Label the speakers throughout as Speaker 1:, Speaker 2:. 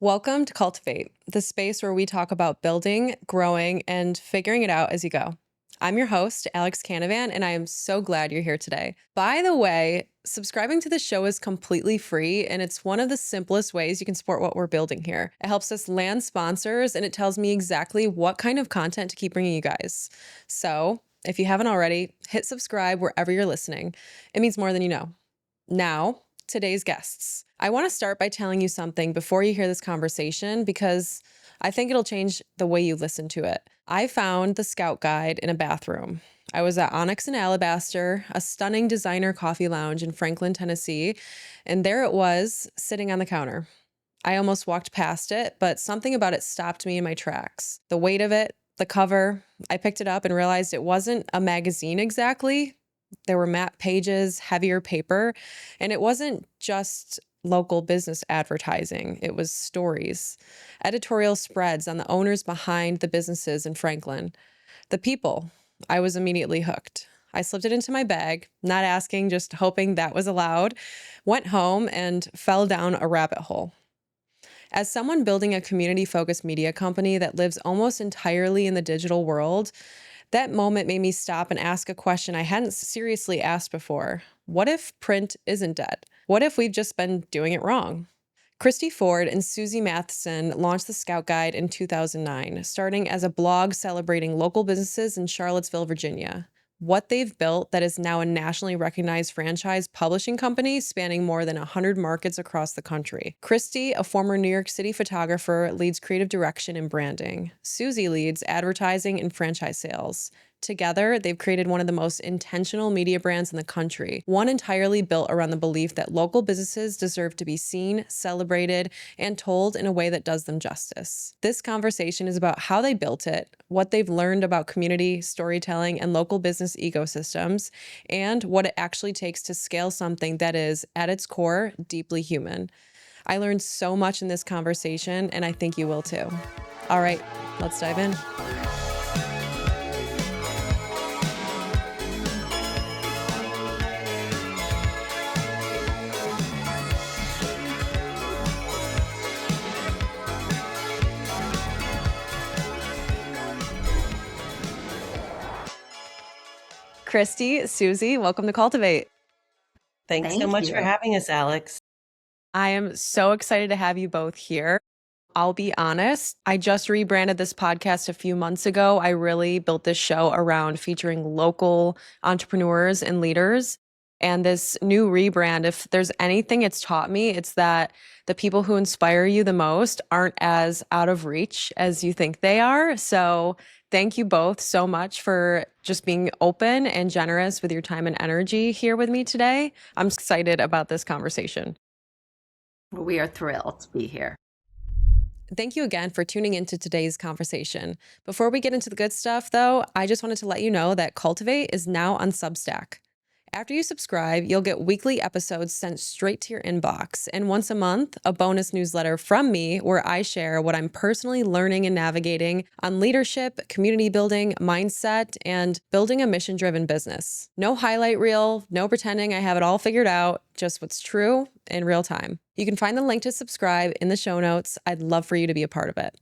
Speaker 1: Welcome to Cultivate, the space where we talk about building, growing, and figuring it out as you go. I'm your host, Alex Canavan, and I am so glad you're here today. By the way, subscribing to the show is completely free, and it's one of the simplest ways you can support what we're building here. It helps us land sponsors, and it tells me exactly what kind of content to keep bringing you guys. So if you haven't already, hit subscribe wherever you're listening. It means more than you know. Now, today's guests. I want to start by telling you something before you hear this conversation because I think it'll change the way you listen to it. I found the Scout Guide in a bathroom. I was at Onyx and Alabaster, a stunning designer coffee lounge in Franklin, Tennessee, and there it was, sitting on the counter. I almost walked past it, but something about it stopped me in my tracks. The weight of it, the cover, I picked it up and realized it wasn't a magazine exactly. There were matte pages, heavier paper, and it wasn't just local business advertising. It was stories, editorial spreads on the owners behind the businesses in Franklin. The people. I was immediately hooked. I slipped it into my bag, not asking, just hoping that was allowed, went home and fell down a rabbit hole. As someone building a community-focused media company that lives almost entirely in the digital world, that moment made me stop and ask a question I hadn't seriously asked before. What if print isn't dead? What if we've just been doing it wrong? Christy Ford and Susie Matheson launched the Scout Guide in 2009, starting as a blog celebrating local businesses in Charlottesville, Virginia. What they've built that is now a nationally recognized franchise publishing company spanning more than 100 markets across the country. Christy, a former New York City photographer, leads creative direction and branding. Susie leads advertising and franchise sales. Together, they've created one of the most intentional media brands in the country, one entirely built around the belief that local businesses deserve to be seen, celebrated, and told in a way that does them justice. This conversation is about how they built it, what they've learned about community, storytelling, and local business ecosystems, and what it actually takes to scale something that is, at its core, deeply human. I learned so much in this conversation, and I think you will too. All right, let's dive in. Christy, Susie, welcome to Cultivate.
Speaker 2: Thanks so much for having us, Alex.
Speaker 1: I am so excited to have you both here. I'll be honest, I just rebranded this podcast a few months ago. I really built this show around featuring local entrepreneurs and leaders. And this new rebrand, if there's anything it's taught me, it's that the people who inspire you the most aren't as out of reach as you think they are. So thank you both so much for just being open and generous with your time and energy here with me today. I'm excited about this conversation.
Speaker 3: We are thrilled to be here.
Speaker 1: Thank you again for tuning into today's conversation. Before we get into the good stuff, though, I just wanted to let you know that Cultivate is now on Substack. After you subscribe, you'll get weekly episodes sent straight to your inbox, and once a month, a bonus newsletter from me where I share what I'm personally learning and navigating on leadership, community building, mindset, and building a mission-driven business. No highlight reel, no pretending I have it all figured out, just what's true in real time. You can find the link to subscribe in the show notes. I'd love for you to be a part of it.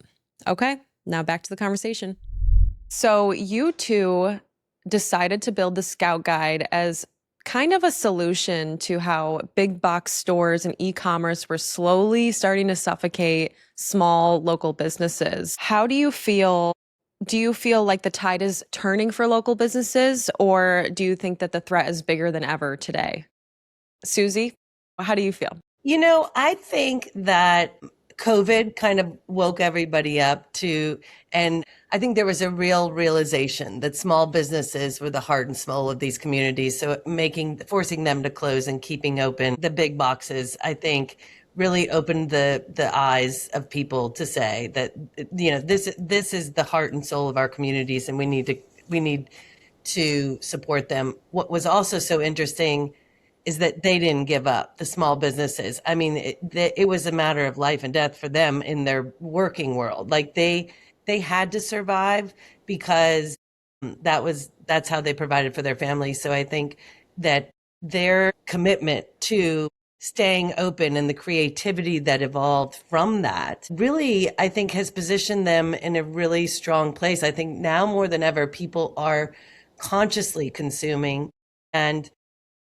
Speaker 1: Okay, now back to the conversation. So you two decided to build the Scout Guide as kind of a solution to how big box stores and e-commerce were slowly starting to suffocate small local businesses. How do you feel? Do you feel like the tide is turning for local businesses, or do you think that the threat is bigger than ever today? Susie, how do you feel?
Speaker 2: You know, I think that COVID kind of woke everybody up and I think there was a real realization that small businesses were the heart and soul of these communities. So forcing them to close and keeping open the big boxes, I think really opened the eyes of people to say that, you know, this is the heart and soul of our communities and we need to support them. What was also so interesting is that they didn't give up, the small businesses. I mean, it was a matter of life and death for them in their working world. Like they had to survive because that's how they provided for their families. So I think that their commitment to staying open and the creativity that evolved from that really, I think, has positioned them in a really strong place. I think now more than ever, people are consciously consuming and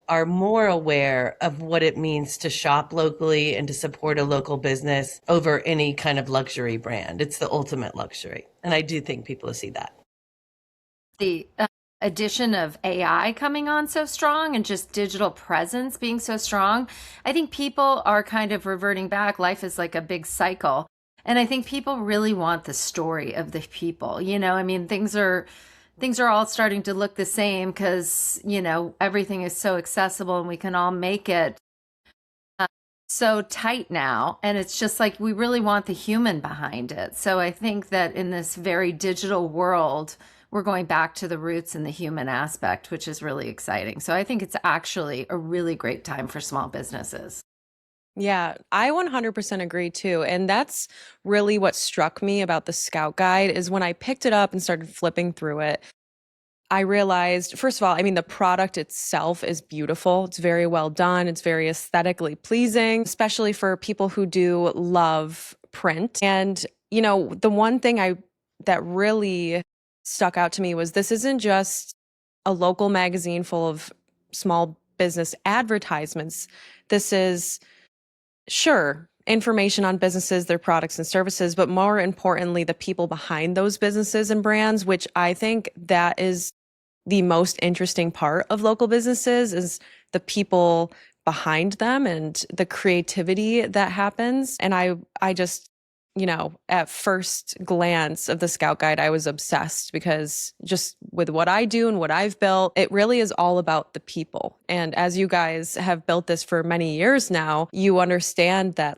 Speaker 2: are more aware of what it means to shop locally and to support a local business over any kind of luxury brand. It's the ultimate luxury. And I do think people see that.
Speaker 3: The addition of AI coming on so strong and just digital presence being so strong, I think people are kind of reverting back. Life is like a big cycle. And I think people really want the story of the people. I mean, things are all starting to look the same because, everything is so accessible and we can all make it so tight now. And it's just like we really want the human behind it. So I think that in this very digital world, we're going back to the roots and the human aspect, which is really exciting. So I think it's actually a really great time for small businesses.
Speaker 1: Yeah, I 100% agree too. And that's really what struck me about the Scout Guide is when I picked it up and started flipping through it, I realized, first of all, I mean, the product itself is beautiful. It's very well done. It's very aesthetically pleasing, especially for people who do love print. And, the one thing that really stuck out to me was this isn't just a local magazine full of small business advertisements. This is, sure, information on businesses, their products and services, but more importantly, the people behind those businesses and brands, which I think that is the most interesting part of local businesses is the people behind them and the creativity that happens. And I just, at first glance of the Scout Guide, I was obsessed because just with what I do and what I've built, it really is all about the people. And as you guys have built this for many years now, you understand that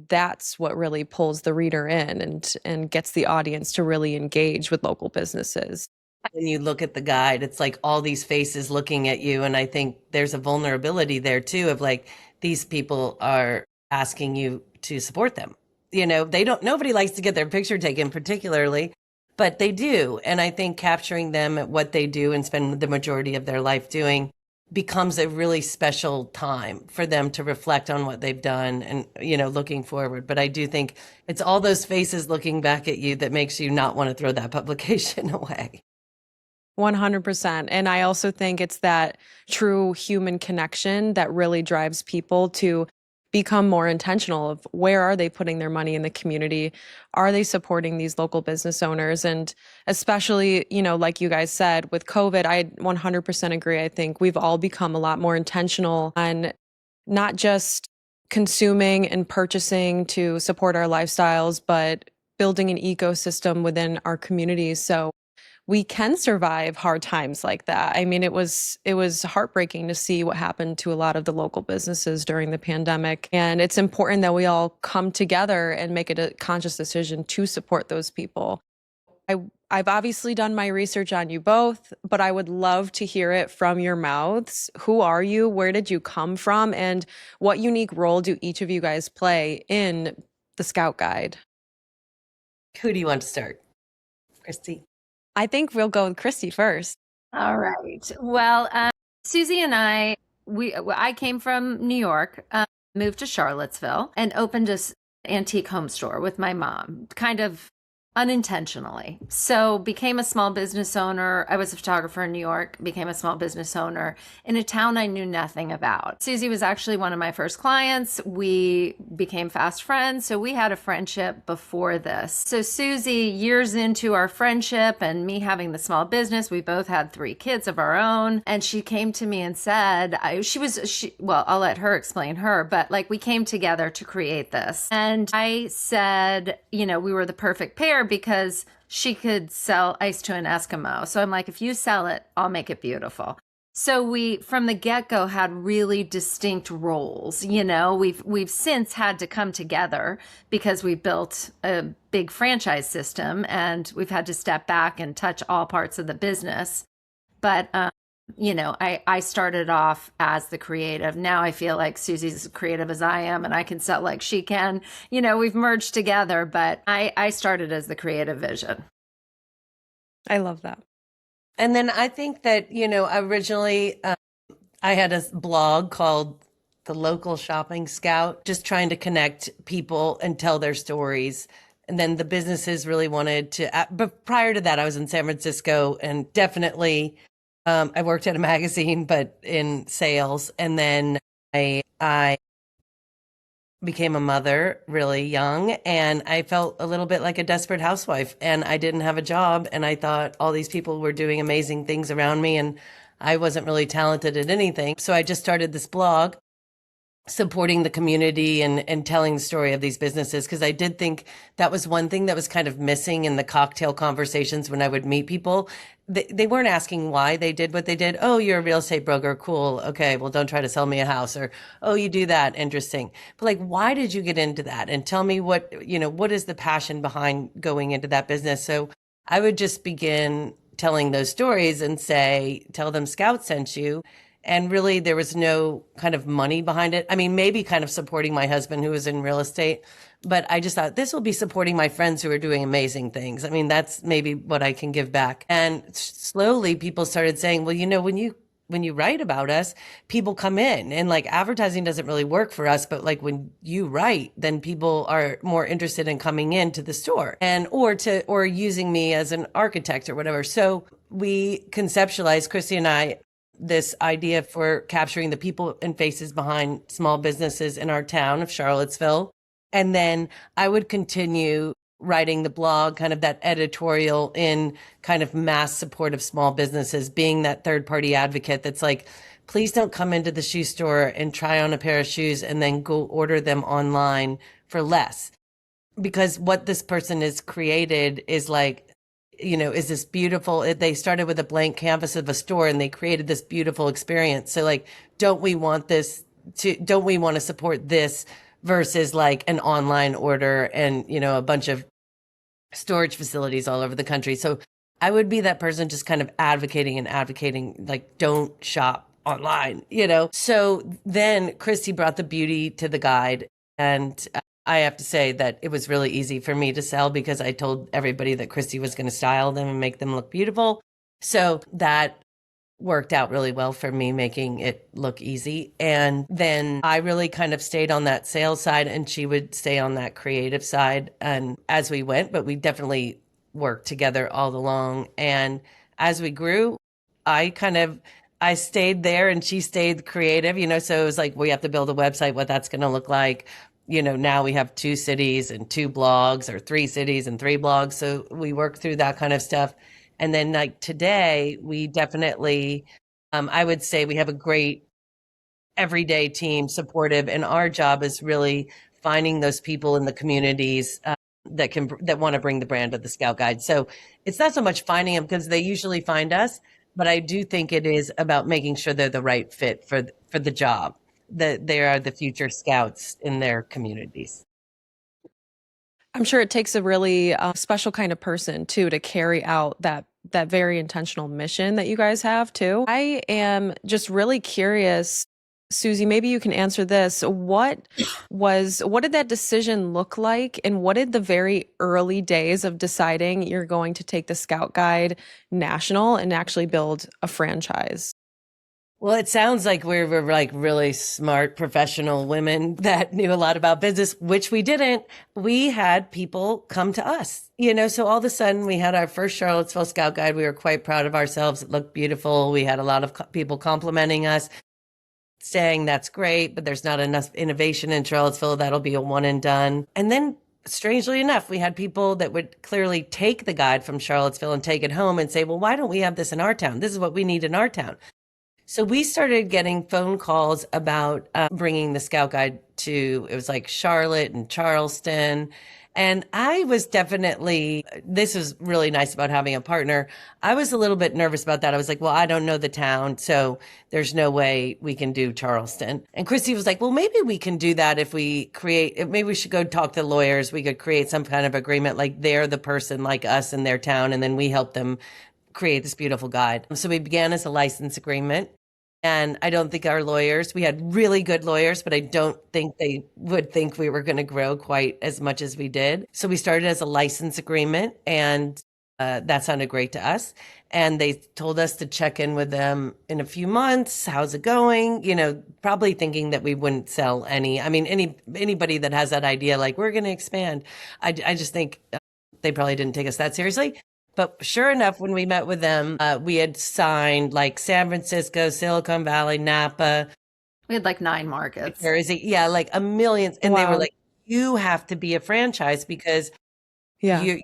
Speaker 1: that's what really pulls the reader in and gets the audience to really engage with local businesses.
Speaker 2: When you look at the guide, it's like all these faces looking at you. And I think there's a vulnerability there too of these people are asking you to support them. Nobody likes to get their picture taken particularly, but they do. And I think capturing them at what they do and spend the majority of their life doing becomes a really special time for them to reflect on what they've done and, looking forward. But I do think it's all those faces looking back at you that makes you not want to throw that publication away.
Speaker 1: 100%. And I also think it's that true human connection that really drives people to become more intentional of where are they putting their money in the community? Are they supporting these local business owners? And especially, like you guys said, with COVID, I 100% agree. I think we've all become a lot more intentional on not just consuming and purchasing to support our lifestyles, but building an ecosystem within our communities. So we can survive hard times like that. I mean, it was heartbreaking to see what happened to a lot of the local businesses during the pandemic. And it's important that we all come together and make it a conscious decision to support those people. I've obviously done my research on you both, but I would love to hear it from your mouths. Who are you? Where did you come from? And what unique role do each of you guys play in the Scout Guide?
Speaker 2: Who do you want to start? Christy?
Speaker 1: I think we'll go with Christy first.
Speaker 3: All right. Well, Susie and I came from New York, moved to Charlottesville, and opened an antique home store with my mom, kind of unintentionally. So became a small business owner. I was a photographer in New York, became a small business owner in a town I knew nothing about. Susie was actually one of my first clients. We became fast friends. So we had a friendship before this. So Susie, years into our friendship and me having the small business, we both had 3 kids of our own. And she came to me and said, I'll let her explain her, but we came together to create this. And I said, we were the perfect pair because she could sell ice to an Eskimo. So I'm like, if you sell it, I'll make it beautiful. So we, from the get-go, had really distinct roles. We've since had to come together because we built a big franchise system and we've had to step back and touch all parts of the business. But I started off as the creative. Now I feel like Susie's as creative as I am and I can sell like she can. We've merged together, but I started as the creative vision.
Speaker 1: I love that.
Speaker 2: And then I think that, originally I had a blog called the local shopping scout, just trying to connect people and tell their stories. And then the businesses really wanted to, but prior to that, I was in San Francisco and definitely, I worked at a magazine, but in sales. And then I became a mother really young, and I felt a little bit like a desperate housewife, and I didn't have a job. And I thought all these people were doing amazing things around me, and I wasn't really talented at anything. So I just started this blog supporting the community and telling the story of these businesses, because I did think that was one thing that was kind of missing in the cocktail conversations when I would meet people. They weren't asking why they did what they did. Oh, you're a real estate broker. Cool. Okay. Well, don't try to sell me a house. Or, oh, you do that. Interesting. But like, why did you get into that? And tell me what is the passion behind going into that business? So I would just begin telling those stories and say, tell them Scout sent you. And really, there was no kind of money behind it. I mean, maybe kind of supporting my husband who was in real estate, but I just thought this will be supporting my friends who are doing amazing things. I mean, that's maybe what I can give back. And slowly people started saying, well, when you write about us, people come in, and like advertising doesn't really work for us, but like when you write, then people are more interested in coming into the store or using me as an architect or whatever. So we conceptualized, Christy and I, this idea for capturing the people and faces behind small businesses in our town of Charlottesville. And then I would continue writing the blog, kind of that editorial in kind of mass support of small businesses, being that third party advocate that's like, please don't come into the shoe store and try on a pair of shoes and then go order them online for less. Because what this person has created is like, is this beautiful, they started with a blank canvas of a store and they created this beautiful experience. So like, don't we want to support this versus like an online order and, a bunch of storage facilities all over the country. So I would be that person just kind of advocating, like, don't shop online, So then Christy brought the beauty to the guide, and I have to say that it was really easy for me to sell because I told everybody that Christy was going to style them and make them look beautiful. So that worked out really well for me, making it look easy. And then I really kind of stayed on that sales side and she would stay on that creative side. And as we went, but we definitely worked together all along. And as we grew, I stayed there and she stayed creative, so it was like, we have to build a website, what that's going to look like. Now we have 2 cities and 2 blogs, or 3 cities and 3 blogs. So we work through that kind of stuff. And then like today, we definitely, I would say we have a great everyday team, supportive. And our job is really finding those people in the communities that want to bring the brand of the Scout Guide. So it's not so much finding them because they usually find us, but I do think it is about making sure they're the right fit for the job, that they are the future scouts in their communities.
Speaker 1: I'm sure it takes a really special kind of person too to carry out that very intentional mission that you guys have too. I am just really curious, Susie, maybe you can answer this. What did that decision look like? And what did the very early days of deciding you're going to take the Scout Guide national and actually build a franchise?
Speaker 2: Well, it sounds like we were like really smart professional women that knew a lot about business, which we didn't. We had people come to us, so all of a sudden we had our first Charlottesville Scout Guide. We were quite proud of ourselves. It looked beautiful. We had a lot of people complimenting us, saying that's great, but there's not enough innovation in Charlottesville. That'll be a one and done. And then strangely enough, we had people that would clearly take the guide from Charlottesville and take it home and say, well, why don't we have this in our town? This is what we need in our town. So we started getting phone calls about bringing the Scout Guide to, it was like Charlotte and Charleston. And I was this was really nice about having a partner. I was a little bit nervous about that. I was like, well, I don't know the town, so there's no way we can do Charleston. And Christy was like, well, maybe we can do that if we maybe we should go talk to lawyers. We could create some kind of agreement, like they're the person like us in their town, and then we help them create this beautiful guide. So we began as a license agreement. And I don't think our lawyers, we had really good lawyers, but I don't think they would think we were going to grow quite as much as we did. So we started as a license agreement, and That sounded great to us. And they told us to check in with them in a few months. How's it going? Probably thinking that we wouldn't sell any. I mean, anybody that has that idea, like we're going to expand, I just think they probably didn't take us that seriously. But sure enough, when we met with them, we had signed like San Francisco, Silicon Valley, Napa.
Speaker 3: We had like 9 markets.
Speaker 2: Jersey. Yeah, like a million. And they were
Speaker 1: Wow.
Speaker 2: like, you have to be a franchise because
Speaker 1: Yeah.
Speaker 2: you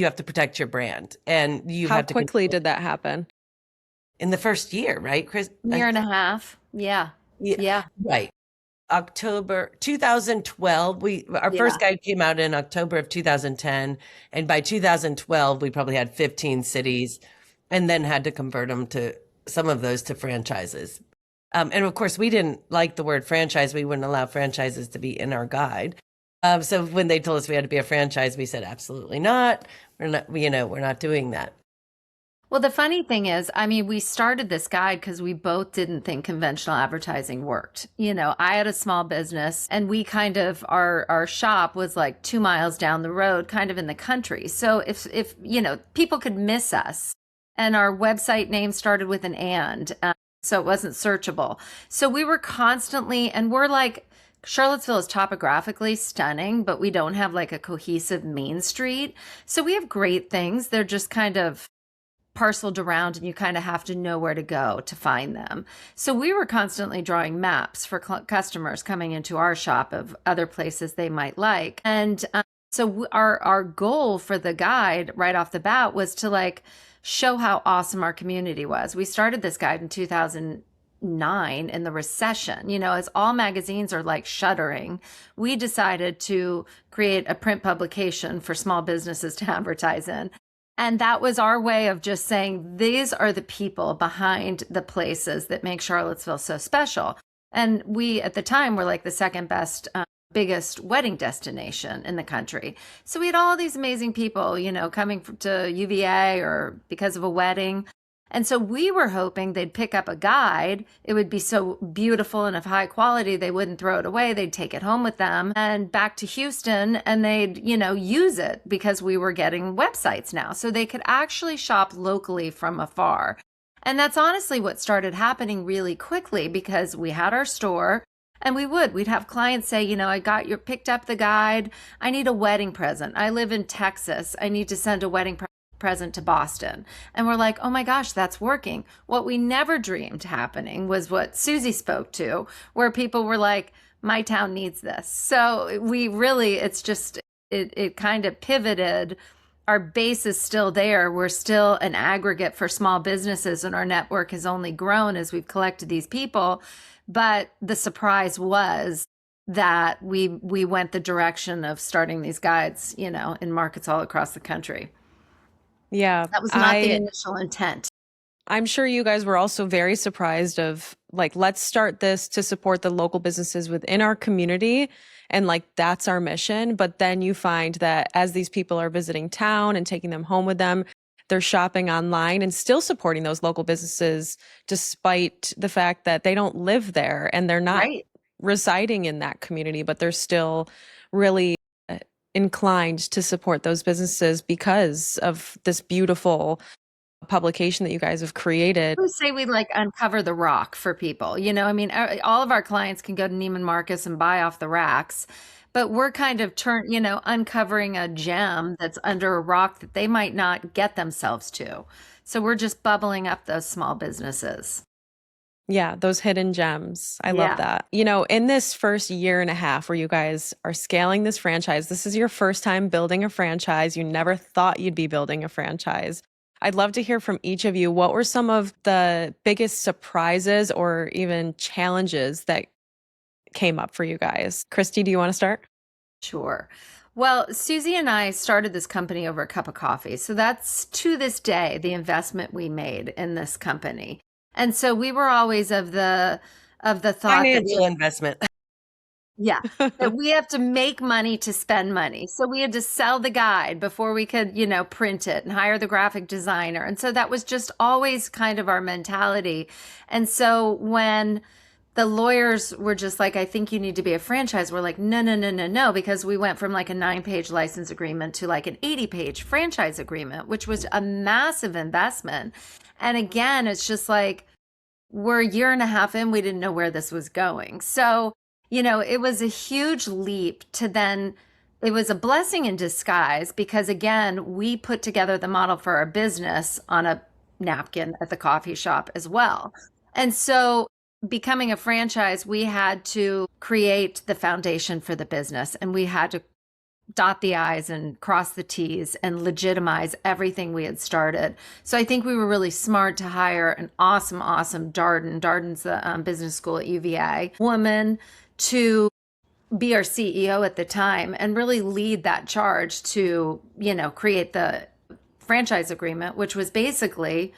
Speaker 2: have to protect your brand, and you
Speaker 1: How
Speaker 2: have to
Speaker 1: quickly did that happen?
Speaker 2: in the first year, right, Chris?
Speaker 3: Year and a half. Yeah. Yeah.
Speaker 2: Right. October 2012. Our first guide came out in October of 2010, and by 2012 we probably had 15 cities, and then had to convert them to some of those to franchises. And of course, we didn't like the word franchise. We wouldn't allow franchises to be in our guide. So when they told us we had to be a franchise, we said absolutely not. We're not doing that.
Speaker 3: Well, the funny thing is, I mean, we started this guide because we both didn't think conventional advertising worked. I had a small business, and we kind of, our shop was like 2 miles down the road, kind of in the country. So if people could miss us, and our website name started with an and, so it wasn't searchable. So we were constantly, and we're like, Charlottesville is topographically stunning, but we don't have like a cohesive main street. So we have great things. They're just kind of parceled around, and you kind of have to know where to go to find them. So we were constantly drawing maps for customers coming into our shop of other places they might like. And so our goal for the guide right off the bat was to like show how awesome our community was. We started this guide in 2009 in the recession. As all magazines are like shuttering, we decided to create a print publication for small businesses to advertise in. And that was our way of just saying, these are the people behind the places that make Charlottesville so special. And we, at the time, were like the second best, biggest wedding destination in the country. So we had all these amazing people, coming to UVA or because of a wedding. And so we were hoping they'd pick up a guide. It would be so beautiful and of high quality, they wouldn't throw it away. They'd take it home with them and back to Houston, and they'd, use it because we were getting websites now. So they could actually shop locally from afar. And that's honestly what started happening really quickly, because we had our store, and we'd have clients say, picked up the guide. I need a wedding present. I live in Texas. I need to send a wedding present to Boston. And we're like, oh my gosh, that's working. What we never dreamed happening was what Susie spoke to, where people were like, my town needs this. So it kind of pivoted. Our base is still there. We're still an aggregate for small businesses, and our network has only grown as we've collected these people. But the surprise was that we went the direction of starting these guides, in markets all across the country.
Speaker 1: Yeah.
Speaker 3: That was not the initial intent.
Speaker 1: I'm sure you guys were also very surprised of like, let's start this to support the local businesses within our community. And like, that's our mission. But then you find that as these people are visiting town and taking them home with them, they're shopping online and still supporting those local businesses, despite the fact that they don't live there and they're not residing in that community, but they're still really inclined to support those businesses because of this beautiful publication that you guys have created.
Speaker 3: We say we like uncover the rock for people. All of our clients can go to Neiman Marcus and buy off the racks, but we're kind of uncovering a gem that's under a rock that they might not get themselves to. So we're just bubbling up those small businesses.
Speaker 1: Yeah, those hidden gems. I love that. In this first year and a half where you guys are scaling this franchise, this is your first time building a franchise. You never thought you'd be building a franchise. I'd love to hear from each of you. What were some of the biggest surprises or even challenges that came up for you guys? Christy, do you want to start?
Speaker 3: Sure. Well, Susie and I started this company over a cup of coffee. So that's, to this day, the investment we made in this company. And so we were always of the thought
Speaker 2: financial investment.
Speaker 3: Yeah, that we have to make money to spend money. So we had to sell the guide before we could, print it and hire the graphic designer. And so that was just always kind of our mentality. And so when the lawyers were just like, I think you need to be a franchise. We're like, no, no, no, no, no, because we went from like a 9-page license agreement to like an 80-page franchise agreement, which was a massive investment. And again, it's just like, we're a year and a half in, we didn't know where this was going. So, it was a huge leap to then, it was a blessing in disguise because again, we put together the model for our business on a napkin at the coffee shop as well. And so becoming a franchise, we had to create the foundation for the business and we had to dot the I's and cross the T's and legitimize everything we had started. So I think we were really smart to hire an awesome Darden. Darden's the business school at UVA woman to be our CEO at the time and really lead that charge to, create the franchise agreement, which was basically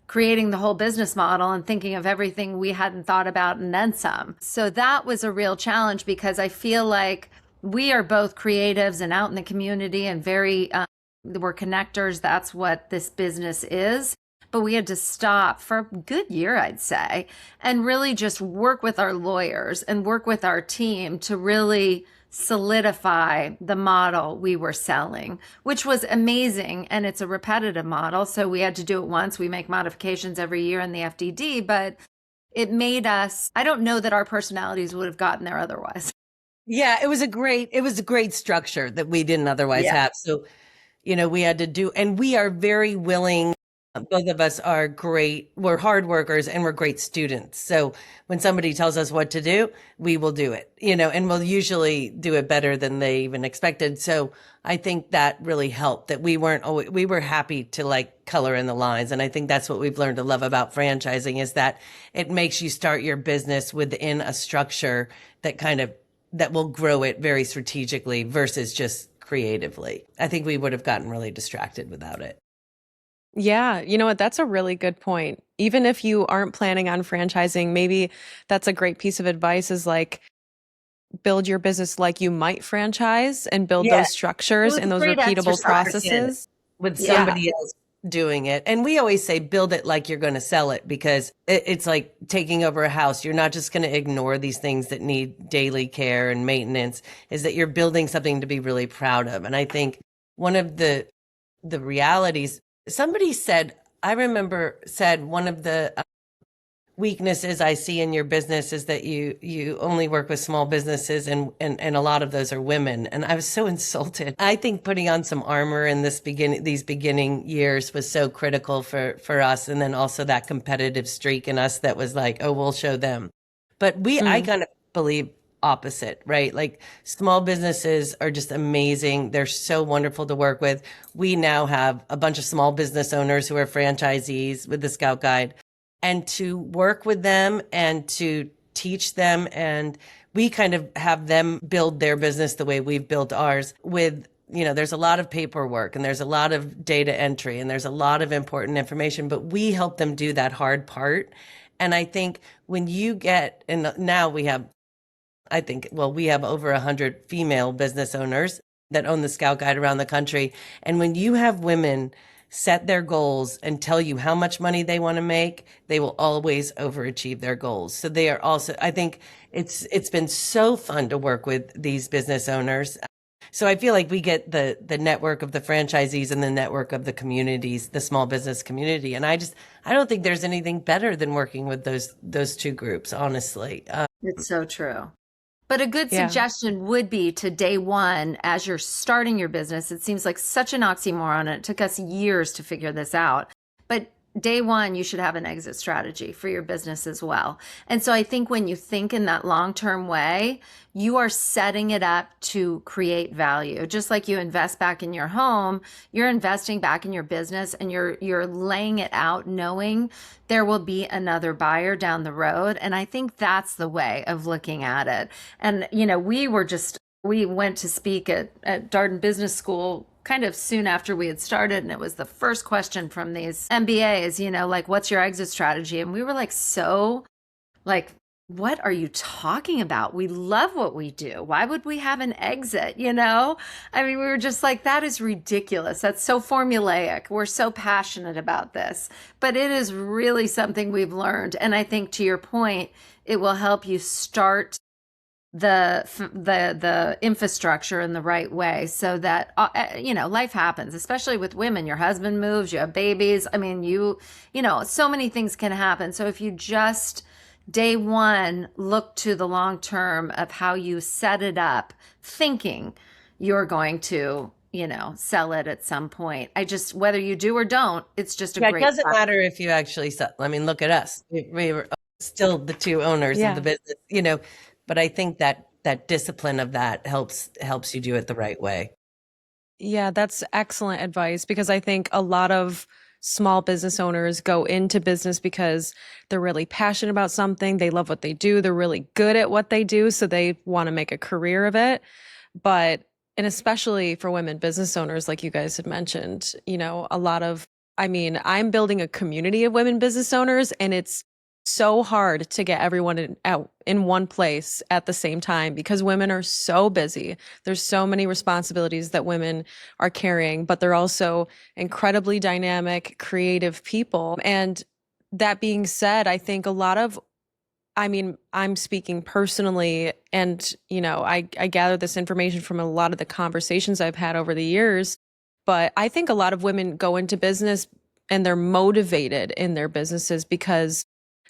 Speaker 3: creating the whole business model and thinking of everything we hadn't thought about and then some. So that was a real challenge because I feel like we are both creatives and out in the community and very, we're connectors. That's what this business is. But we had to stop for a good year, I'd say, and really just work with our lawyers and work with our team to really solidify the model we were selling, which was amazing. And it's a repetitive model. So we had to do it once. We make modifications every year in the FDD, but it made us, I don't know that our personalities would have gotten there otherwise.
Speaker 2: Yeah, it was a great structure that we didn't otherwise have. So, we had to do, and we are very willing. Both of us are great. We're hard workers and we're great students. So when somebody tells us what to do, we will do it, and we'll usually do it better than they even expected. So I think that really helped that we were happy to like color in the lines. And I think that's what we've learned to love about franchising is that it makes you start your business within a structure that will grow it very strategically versus just creatively. I think we would have gotten really distracted without it.
Speaker 1: Yeah, you know what? That's a really good point. Even if you aren't planning on franchising, maybe that's a great piece of advice is like build your business like you might franchise and build those structures and those repeatable processes
Speaker 2: with somebody else doing it. And we always say build it like you're going to sell it because it's like taking over a house. You're not just going to ignore these things that need daily care and maintenance, is that you're building something to be really proud of. And I think one of the realities somebody said, I remember said one of the weaknesses I see in your business is that you only work with small businesses and a lot of those are women. And I was so insulted. I think putting on some armor in these beginning years was so critical for us. And then also that competitive streak in us that was like, oh, we'll show them. But I kind of believe opposite, right? Like small businesses are just amazing. They're so wonderful to work with. We now have a bunch of small business owners who are franchisees with the Scout Guide, and to work with them and to teach them. And we kind of have them build their business the way we've built ours with, there's a lot of paperwork and there's a lot of data entry and there's a lot of important information, but we help them do that hard part. And I think when you get, and now we have over 100 female business owners that own the Scout Guide around the country. And when you have women set their goals and tell you how much money they want to make, they will always overachieve their goals. So they are also, I think it's been so fun to work with these business owners. So I feel like we get the network of the franchisees and the network of the communities, the small business community. And I don't think there's anything better than working with those two groups, honestly.
Speaker 3: It's so true. But a good suggestion would be to day one, as you're starting your business. It seems like such an oxymoron, and it took us years to figure this out. But day one, you should have an exit strategy for your business as well. And so I think when you think in that long-term way, you are setting it up to create value. Just like you invest back in your home, you're investing back in your business, and you're laying it out knowing there will be another buyer down the road. And I think that's the way of looking at it. And, we went to speak at Darden Business School kind of soon after we had started. And it was the first question from these MBAs, like, what's your exit strategy? And we were like, what are you talking about? We love what we do. Why would we have an exit? You know, I mean, we were just like, that is ridiculous. That's so formulaic. We're so passionate about this, but it is really something we've learned. And I think to your point, it will help you start the infrastructure in the right way so that you know, life happens, especially with women. Your husband moves, you have babies. I mean, you know, so many things can happen. So if you just day one look to the long term of how you set it up, thinking you're going to, you know, sell it at some point. I just, whether you do or don't, it's just a
Speaker 2: Yeah, it
Speaker 3: great
Speaker 2: doesn't
Speaker 3: practice.
Speaker 2: matter if you actually sell. I mean, look at us. We were still the two owners of the business, you know, but I think that discipline of that helps you do it the right way.
Speaker 1: Yeah, that's excellent advice because I think a lot of small business owners go into business because they're really passionate about something. They love what they do. They're really good at what they do. So they want to make a career of it. But, and especially for women business owners, like you guys had mentioned, you know, a lot of, I mean, I'm building a community of women business owners, and it's so hard to get everyone in one place at the same time because women are so busy. There's so many responsibilities that women are carrying, but they're also incredibly dynamic, creative people. And that being said, I think a lot of, I mean, I'm speaking personally, and, you know, I gather this information from a lot of the conversations I've had over the years, but I think a lot of women go into business and they're motivated in their businesses because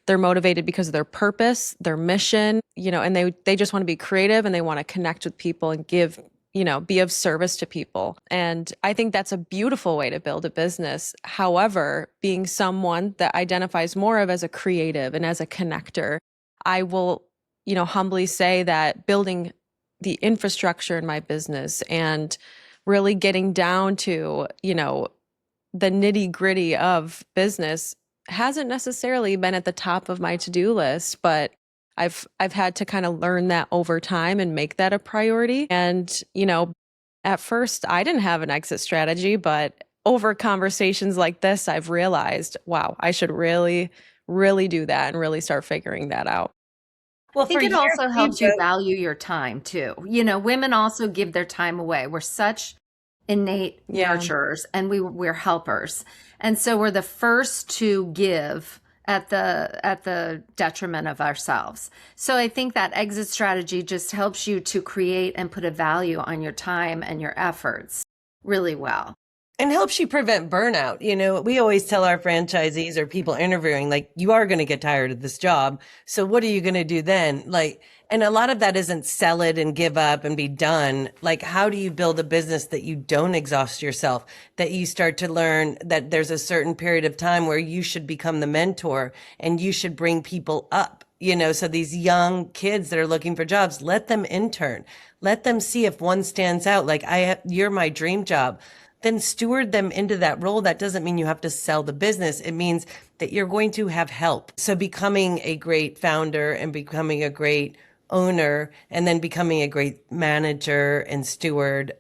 Speaker 1: they're motivated because of their purpose, their mission, you know, and they just want to be creative and they want to connect with people and give, you know, be of service to people. And I think that's a beautiful way to build a business. However, being someone that identifies more of as a creative and as a connector, I will, you know, humbly say that building the infrastructure in my business and really getting down to, you know, the nitty gritty of business hasn't necessarily been at the top of my to-do list, but I've had to kind of learn that over time and make that a priority. And, you know, at first I didn't have an exit strategy, but over conversations like this, I've realized, wow, I should really, really do that and really start figuring that out.
Speaker 2: Well,
Speaker 3: I
Speaker 2: for
Speaker 3: think it
Speaker 2: years
Speaker 3: also
Speaker 2: we
Speaker 3: helps you
Speaker 2: wrote,
Speaker 3: value your time too. You know, women also give their time away. We're such innate
Speaker 1: Yeah.
Speaker 3: nurturers, and we're helpers. And so we're the first to give at the detriment of ourselves. So I think that exit strategy just helps you to create and put a value on your time and your efforts really well.
Speaker 2: and helps you prevent burnout. You know, we always tell our franchisees or people interviewing, like, you are going to get tired of this job. So what are you going to do then? Like, and a lot of that isn't sell it and give up and be done. Like, how do you build a business that you don't exhaust yourself, that you start to learn that there's a certain period of time where you should become the mentor and you should bring people up? You know, so these young kids that are looking for jobs, let them intern, let them see if one stands out. Like, you're my dream job. Then steward them into that role. That doesn't mean you have to sell the business. It means that you're going to have help. So becoming a great founder and becoming a great owner and then becoming a great manager and steward,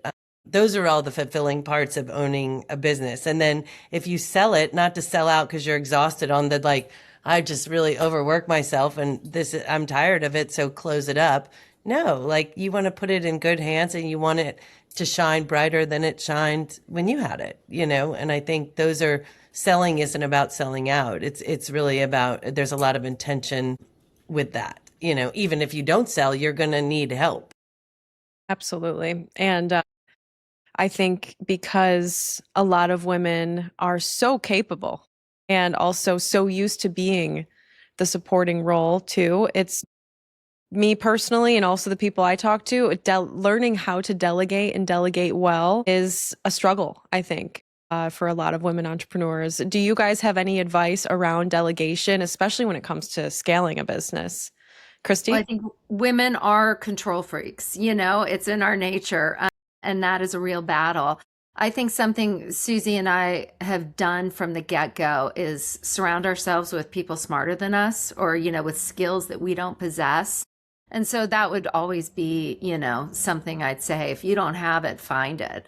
Speaker 2: those are all the fulfilling parts of owning a business. And then if you sell it, not to sell out because you're exhausted on the, like, I just really overwork myself and I'm tired of it, so close it up. No, like, you want to put it in good hands and you want it to shine brighter than it shined when you had it, you know? And I think selling isn't about selling out. It's really about, there's a lot of intention with that. You know, even if you don't sell, you're going to need help.
Speaker 1: Absolutely. And I think because a lot of women are so capable and also so used to being the supporting role too, it's me personally and also the people I talk to, learning how to delegate and delegate well is a struggle, I think, for a lot of women entrepreneurs. Do you guys have any advice around delegation, especially when it comes to scaling a business?
Speaker 3: Well, I
Speaker 1: Christy?
Speaker 3: think women are control freaks, you know, it's in our nature, and that is a real battle. I think something Susie and I have done from the get-go is surround ourselves with people smarter than us, or, you know, with skills that we don't possess. And so that would always be, you know, something I'd say, if you don't have it, find it.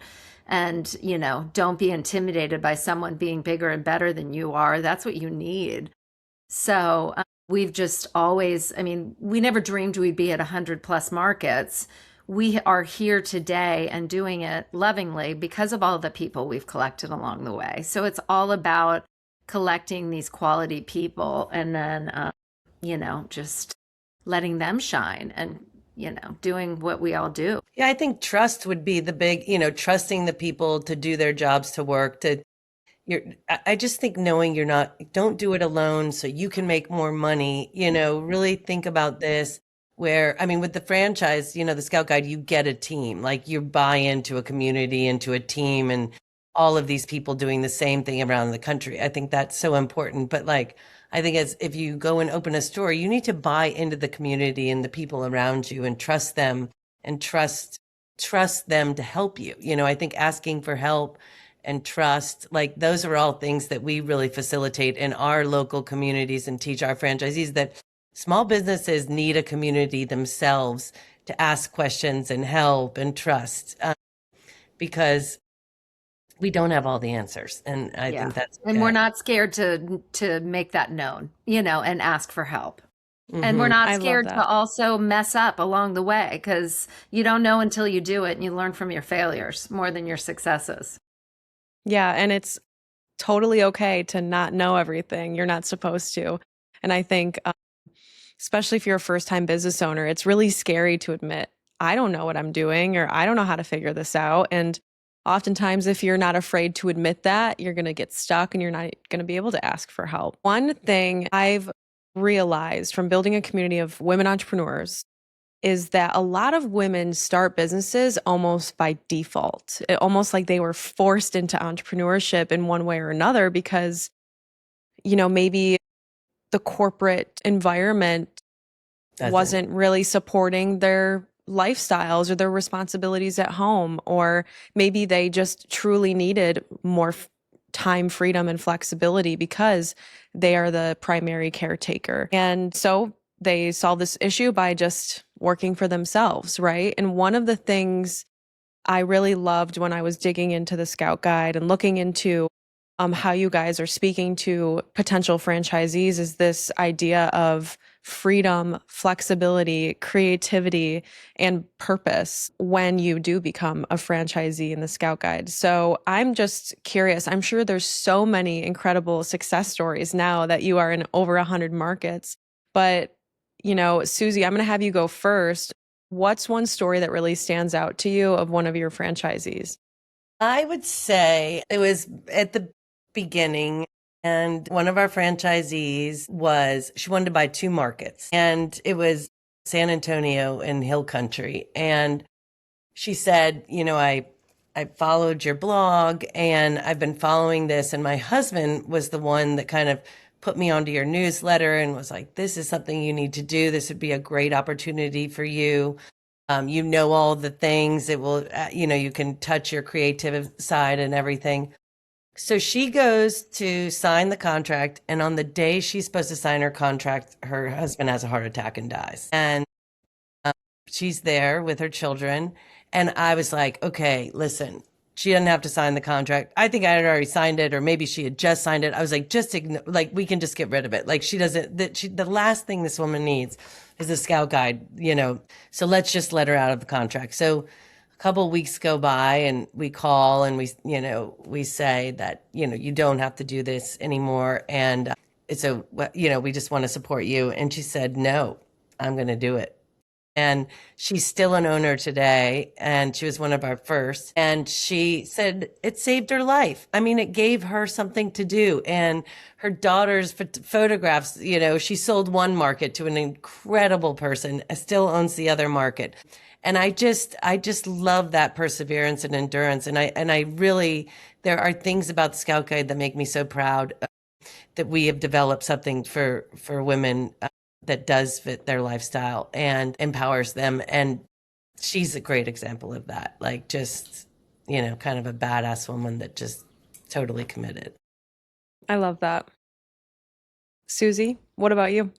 Speaker 3: And, you know, don't be intimidated by someone being bigger and better than you are. That's what you need. So we've just always, I mean, we never dreamed we'd be at 100 plus markets. We are here today and doing it lovingly because of all the people we've collected along the way. So it's all about collecting these quality people and then, just letting them shine and, doing what we all do.
Speaker 2: Yeah, I think trust would be the big, trusting the people to do their jobs, to work, I just think knowing don't do it alone so you can make more money, really think about this with the franchise, the Scout Guide, you get a team, like you buy into a community, into a team, and all of these people doing the same thing around the country. I think that's so important. But I think if you go and open a store, you need to buy into the community and the people around you and trust them and trust them to help you. I think asking for help and trust, those are all things that we really facilitate in our local communities and teach our franchisees that small businesses need a community themselves to ask questions and help and trust, because we don't have all the answers. And I think that's okay.
Speaker 3: And we're not scared to make that known, and ask for help. And we're not scared to also mess up along the way, because you don't know until you do it, and you learn from your failures more than your successes.
Speaker 1: Yeah, and it's totally okay to not know everything. You're not supposed to. And I think, especially if you're a first-time business owner, it's really scary to admit, I don't know what I'm doing, or I don't know how to figure this out. And oftentimes, if you're not afraid to admit that, you're going to get stuck and you're not going to be able to ask for help. One thing I've realized from building a community of women entrepreneurs is that a lot of women start businesses almost by default, almost like they were forced into entrepreneurship in one way or another because, maybe the corporate environment wasn't really supporting their lifestyles or their responsibilities at home, or maybe they just truly needed more time, freedom, and flexibility because they are the primary caretaker. And so they solve this issue by just working for themselves, right? And one of the things I really loved when I was digging into the Scout Guide and looking into how you guys are speaking to potential franchisees is this idea of freedom, flexibility, creativity, and purpose when you do become a franchisee in the Scout Guide. So I'm just curious. I'm sure there's so many incredible success stories now that you are in over 100 markets. But, Susie, I'm going to have you go first. What's one story that really stands out to you of one of your franchisees?
Speaker 2: I would say it was at the beginning, and one of our franchisees she wanted to buy 2 markets, and it was San Antonio and Hill Country. And she said, I followed your blog and I've been following this, and my husband was the one that kind of put me onto your newsletter and was like, this is something you need to do. This would be a great opportunity for you. All the things. It will, you can touch your creative side and everything. So she goes to sign the contract, and on the day she's supposed to sign her contract, her husband has a heart attack and dies. And she's there with her children. And I was like, okay, listen, she doesn't have to sign the contract. I think I had already signed it, or maybe she had just signed it. I was like, we can just get rid of it. Like the last thing this woman needs is a Scout Guide, so let's just let her out of the contract. So couple of weeks go by and we call and we say that, you don't have to do this anymore. And we just want to support you. And she said, no, I'm going to do it. And she's still an owner today. And she was one of our first. And she said it saved her life. I mean, it gave her something to do. And her daughter's photographs, she sold one market to an incredible person, still owns the other market. And I just love that perseverance and endurance. And I really, there are things about the Scout Guide that make me so proud that we have developed something for women that does fit their lifestyle and empowers them. And she's a great example of that. Like just, kind of a badass woman that just totally committed.
Speaker 1: I love that. Susie, what about you?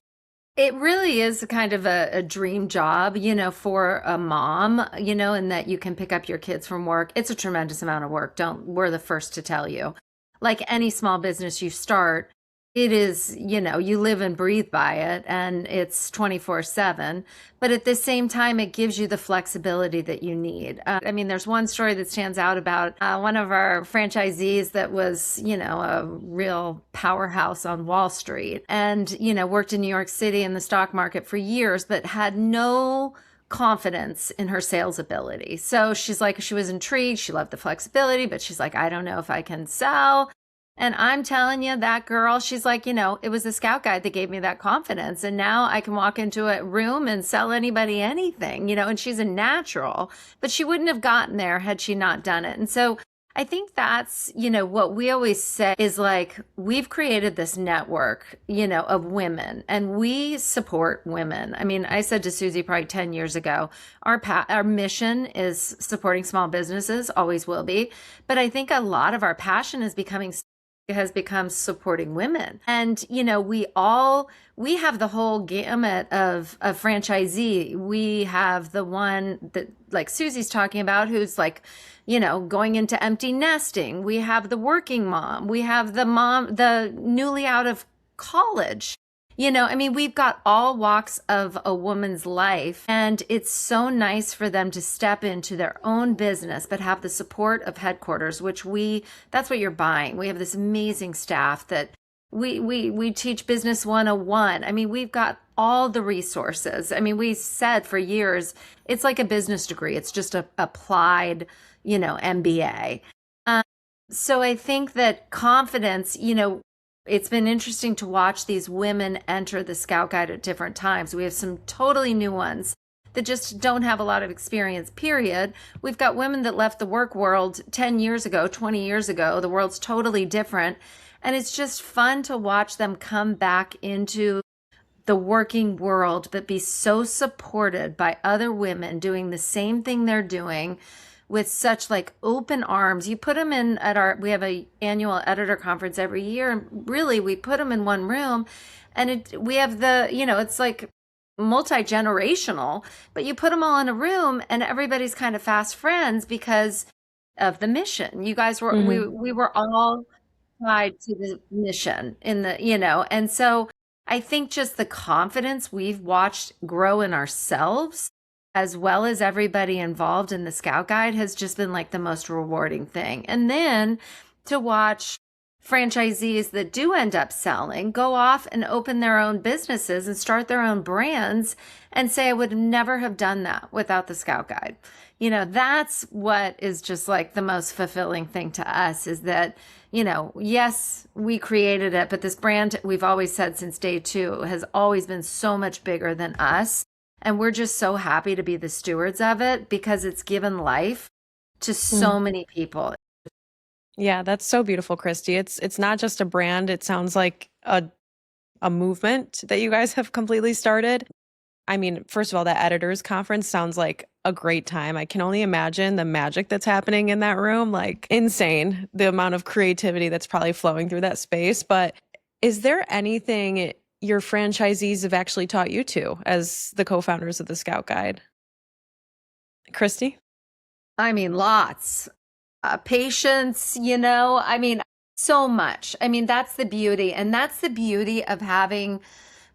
Speaker 3: It really is kind of a dream job, for a mom, and that you can pick up your kids from work. It's a tremendous amount of work. We're the first to tell you. Like any small business you start, it is, you live and breathe by it and it's 24/7. But at the same time, it gives you the flexibility that you need. I mean, there's one story that stands out about one of our franchisees that was, a real powerhouse on Wall Street and, worked in New York City in the stock market for years, but had no confidence in her sales ability. So she's like, she was intrigued. She loved the flexibility, but she's like, I don't know if I can sell. And I'm telling you, that girl, she's like, it was the scout guide that gave me that confidence. And now I can walk into a room and sell anybody anything, and she's a natural, but she wouldn't have gotten there had she not done it. And so I think that's, what we always say is like, we've created this network, of women and we support women. I mean, I said to Susie probably 10 years ago, our mission is supporting small businesses, always will be. But I think a lot of our passion is has become supporting women. And, we have the whole gamut of franchisee. We have the one that like Susie's talking about, who's like, going into empty nesting. We have the working mom. We have the mom, the newly out of college. We've got all walks of a woman's life, and it's so nice for them to step into their own business, but have the support of headquarters, that's what you're buying. We have this amazing staff that we teach business 101. We've got all the resources. We said for years, it's like a business degree. It's just a applied, MBA. So I think that confidence, it's been interesting to watch these women enter the Scout Guide at different times. We have some totally new ones that just don't have a lot of experience, period. We've got women that left the work world 10 years ago, 20 years ago. The world's totally different. And it's just fun to watch them come back into the working world, but be so supported by other women doing the same thing they're doing with such like open arms. You put them in we have a annual editor conference every year, and really we put them in one room, and we have it's like multi-generational, but you put them all in a room and everybody's kind of fast friends because of the mission. You guys were, we were all tied to the mission and so I think just the confidence we've watched grow in ourselves, as well as everybody involved in the Scout Guide, has just been like the most rewarding thing. And then to watch franchisees that do end up selling go off and open their own businesses and start their own brands and say, I would never have done that without the Scout Guide. That's what is just like the most fulfilling thing to us, is that, yes, we created it, but this brand, we've always said since day 2, has always been so much bigger than us. And we're just so happy to be the stewards of it because it's given life to so many people.
Speaker 1: Yeah, that's so beautiful, Christy. It's not just a brand. It sounds like a movement that you guys have completely started. First of all, that editors conference sounds like a great time. I can only imagine the magic that's happening in that room, like insane, the amount of creativity that's probably flowing through that space. But is there anything your franchisees have actually taught you to as the co-founders of the Scout Guide? Christy?
Speaker 3: Lots. Patience, so much. That's the beauty. And that's the beauty of having,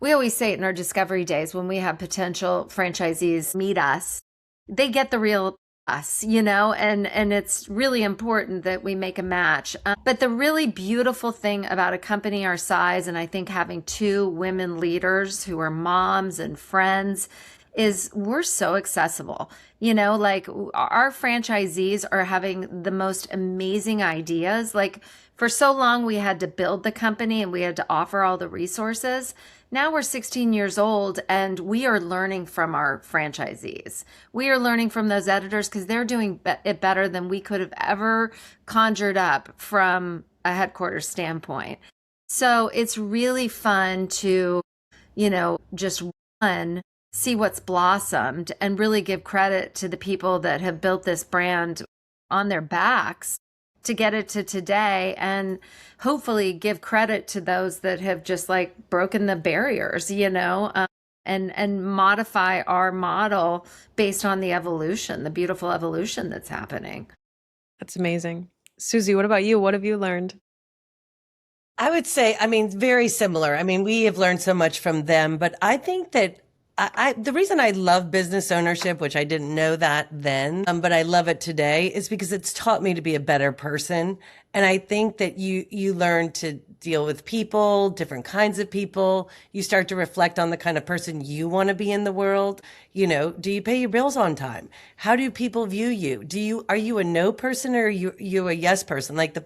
Speaker 3: we always say it in our discovery days when we have potential franchisees meet us, they get the real us, and it's really important that we make a match. But the really beautiful thing about a company our size, and I think having 2 women leaders who are moms and friends, is we're so accessible. Like our franchisees are having the most amazing ideas. Like for so long, we had to build the company and we had to offer all the resources. Now we're 16 years old and we are learning from our franchisees. We are learning from those editors because they're doing it better than we could have ever conjured up from a headquarters standpoint. So it's really fun to, just see what's blossomed and really give credit to the people that have built this brand on their backs to get it to today, and hopefully give credit to those that have just like broken the barriers, and modify our model based on the evolution, the beautiful evolution that's happening.
Speaker 1: That's amazing. Susie, what about you? What have you learned?
Speaker 2: I would say, I mean, very similar. I mean, we have learned so much from them, but I think that the reason I love business ownership, which I didn't know that then, but I love it today, is because it's taught me to be a better person. And I think that you learn to deal with people, different kinds of people. You start to reflect on the kind of person you want to be in the world. You know, do you pay your bills on time? How do people view you? Are you a no person or are you a yes person? Like the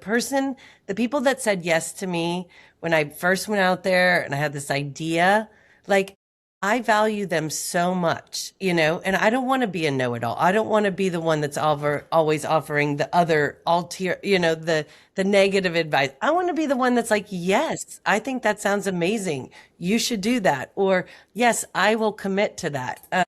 Speaker 2: people that said yes to me when I first went out there and I had this idea, like, I value them so much, you know, and I don't want to be a know-it-all. I don't want to be the one that's always offering the other ulterior, you know, the negative advice. I want to be the one that's like, yes, I think that sounds amazing. You should do that. Or yes, I will commit to that.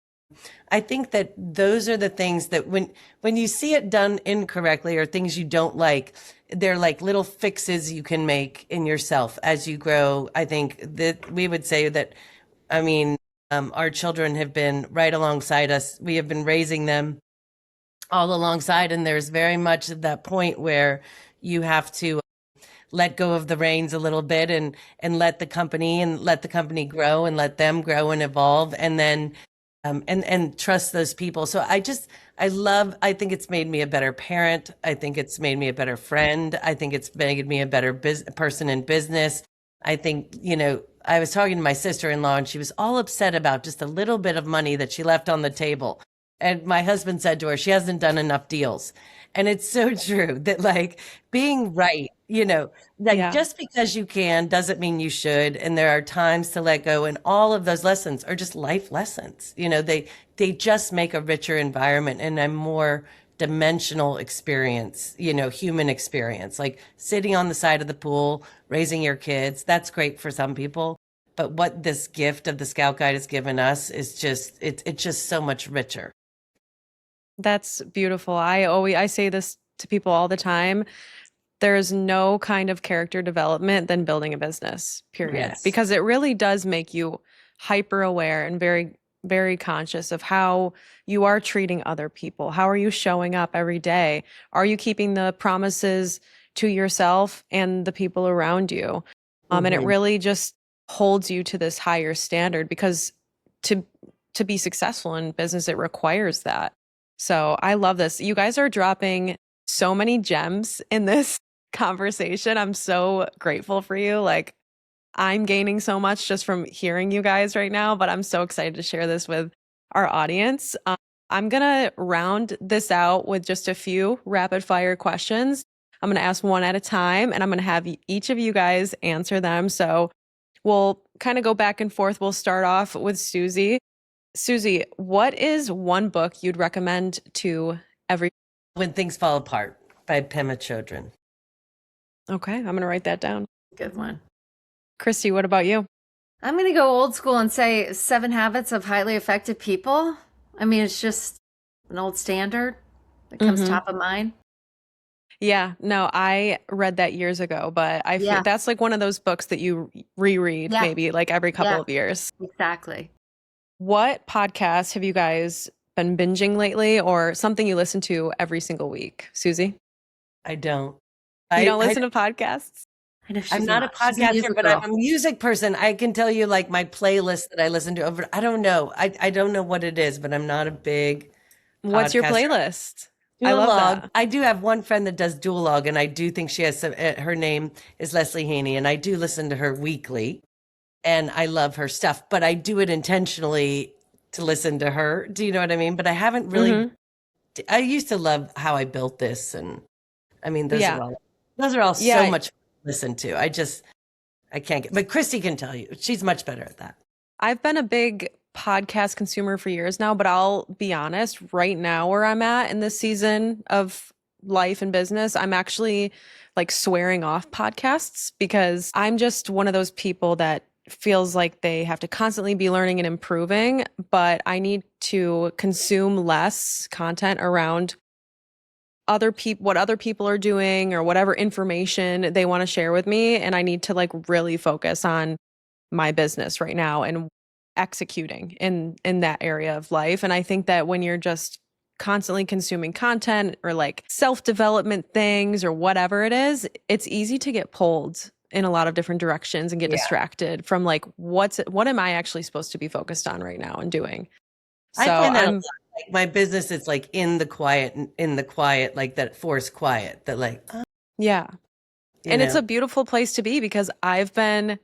Speaker 2: I think that those are the things that when you see it done incorrectly or things you don't like, they're like little fixes you can make in yourself as you grow. I think that we would say that, I mean, our children have been right alongside us. We have been raising them all alongside. And there's very much at that point where you have to let go of the reins a little bit and let the company grow and let them grow and evolve. And then, and trust those people. So I think it's made me a better parent. I think it's made me a better friend. I think it's made me a better person in business. I think, you know, I was talking to my sister-in-law and she was all upset about just a little bit of money that she left on the table. And my husband said to her, she hasn't done enough deals. And it's so true that like being right, you know, like just because you can doesn't mean you should. And there are times to let go. And all of those lessons are just life lessons. You know, they just make a richer environment and a more dimensional experience, you know, human experience, like sitting on the side of the pool, raising your kids. That's great for some people. But what this gift of the Scout Guide has given us is just, it's just so much richer.
Speaker 1: That's beautiful. I say this to people all the time. There's no kind of character development than building a business, period.
Speaker 2: Yes.
Speaker 1: Because it really does make you hyper aware and very, very conscious of how you are treating other people. How are you showing up every day? Are you keeping the promises to yourself and the people around you? And it really just holds you to this higher standard because to be successful in business, it requires that. So I love this. You guys are dropping so many gems in this conversation. I'm so grateful for you. Like, I'm gaining so much just from hearing you guys right now, but I'm so excited to share this with our audience. I'm going to round this out with just a few rapid fire questions. I'm going to ask one at a time and I'm going to have each of you guys answer them. So we'll kind of go back and forth. We'll start off with Susie. Susie, what is one book you'd recommend to every?
Speaker 2: When Things Fall Apart by Pema Chodron.
Speaker 1: Okay, I'm going to write that down.
Speaker 3: Good one.
Speaker 1: Christy, what about you?
Speaker 3: I'm going to go old school and say 7 Habits of Highly Effective People. I mean, it's just an old standard that comes top of mind.
Speaker 1: Yeah, no, I read that years ago, but I feel that's like one of those books that you reread maybe like every couple of years.
Speaker 3: Exactly.
Speaker 1: What podcasts have you guys been binging lately or something you listen to every single week? Susie?
Speaker 2: I don't.
Speaker 1: You don't listen to podcasts?
Speaker 3: I know
Speaker 2: I'm not a podcaster, but I'm a music person. I can tell you like my playlist that I listen to over. I don't know. I don't know what it is, but I'm not a big.
Speaker 1: What's your playlist?
Speaker 2: Duologue.
Speaker 1: I love that.
Speaker 2: I do have one friend that does Duologue, and I do think she has some. Her name is Leslie Haney, and I do listen to her weekly, and I love her stuff. But I do it intentionally to listen to her. Do you know what I mean? But I haven't really. I used to love How I Built This, and I mean those are all so much fun to listen to. I can't get. But Christy can tell you, she's much better at that.
Speaker 1: I've been a big podcast consumer for years now, but I'll be honest, right now where I'm at in this season of life and business, I'm actually like swearing off podcasts because I'm just one of those people that feels like they have to constantly be learning and improving, but I need to consume less content around other people, what other people are doing or whatever information they want to share with me. And I need to like really focus on my business right now and executing in that area of life. And I think that when you're just constantly consuming content or like self-development things or whatever it is, it's easy to get pulled in a lot of different directions and get
Speaker 2: Yeah.
Speaker 1: distracted from like, what am I actually supposed to be focused on right now and doing?
Speaker 2: I
Speaker 1: So
Speaker 2: find that a lot. Like my business is like in the quiet, like that forced quiet that like,
Speaker 1: yeah.
Speaker 2: you
Speaker 1: And it's
Speaker 2: know,
Speaker 1: a beautiful place to be because I've been